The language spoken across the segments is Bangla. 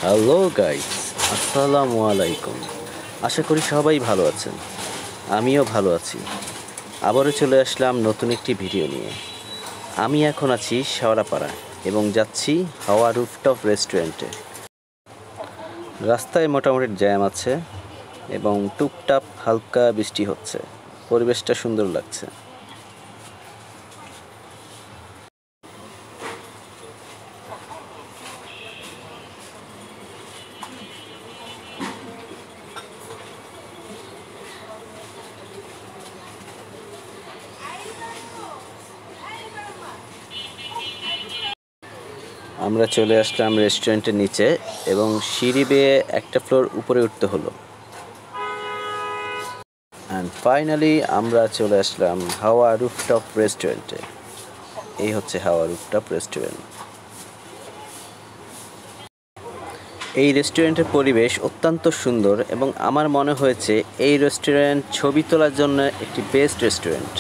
হ্যালো গাইস, আসসালামু আলাইকুম। আশা করি সবাই ভালো আছেন। আমিও ভালো আছি। আবারও চলে আসলাম নতুন একটি ভিডিও নিয়ে। আমি এখন আছি শেওড়াপাড়ায় এবং যাচ্ছি হাওয়া রুফটপ রেস্টুরেন্টে। রাস্তায় মোটামুটি জ্যাম আছে এবং টুপটাপ হালকা বৃষ্টি হচ্ছে। পরিবেশটা সুন্দর লাগছে। আমরা চলে আসলাম রেস্টুরেন্টের নিচে এবং সিঁড়ি বেয়ে একটা ফ্লোর উপরে উঠতে হলো। অ্যান্ড ফাইনালি আমরা চলে আসলাম হাওয়া রুফটপ রেস্টুরেন্টে। এই হচ্ছে হাওয়া রুফটপ রেস্টুরেন্ট। এই রেস্টুরেন্টের পরিবেশ অত্যন্ত সুন্দর এবং আমার মনে হয়েছে এই রেস্টুরেন্ট ছবি তোলার জন্য একটি বেস্ট রেস্টুরেন্ট।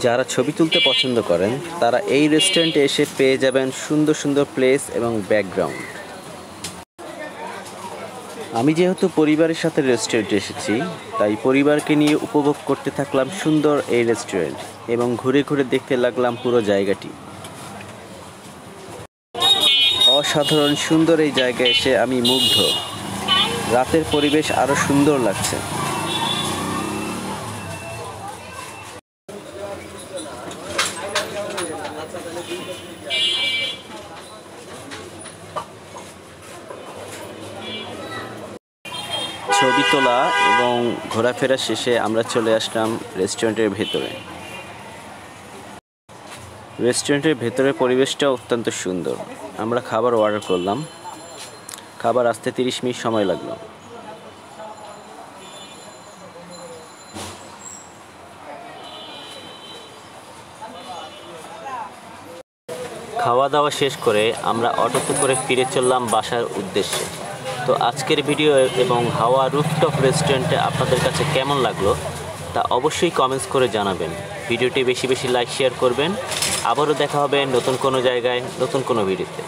যারা ছবি তুলতে পছন্দ করেন তারা এই রেস্টুরেন্টে এসে পেয়ে যাবেন সুন্দর সুন্দর প্লেস এবং ব্যাকগ্রাউন্ড। আমি যেহেতু পরিবারের সাথে রেস্টুরেন্টে এসেছি, তাই পরিবারকে নিয়ে উপভোগ করতে থাকলাম সুন্দর এই রেস্টুরেন্ট এবং ঘুরে ঘুরে দেখতে লাগলাম পুরো জায়গাটি। অসাধারণ সুন্দর এই জায়গায় এসে আমি মুগ্ধ। রাতের পরিবেশ আরো সুন্দর লাগছে। ছবি তোলা এবং ঘোরাফেরা শেষে আমরা চলে আসলাম রেস্টুরেন্টের ভেতরে। রেস্টুরেন্টের ভেতরের পরিবেশটা অত্যন্ত সুন্দর। আমরা খাবার অর্ডার করলাম। খাবার আসতে 30 মিনিট সময় লাগলো। খাওয়া দাওয়া শেষ করে আমরা অটোতে করে ফিরে চললাম বাসার উদ্দেশ্যে। তো আজকের ভিডিও এবং হাওয়া রুফটপ রেস্টুরেন্টে আপনাদের কাছে কেমন লাগলো তা অবশ্যই কমেন্টস করে জানাবেন। ভিডিওটি বেশি বেশি লাইক শেয়ার করবেন। আবারও দেখা হবে নতুন কোনো জায়গায় নতুন কোনো ভিডিওতে।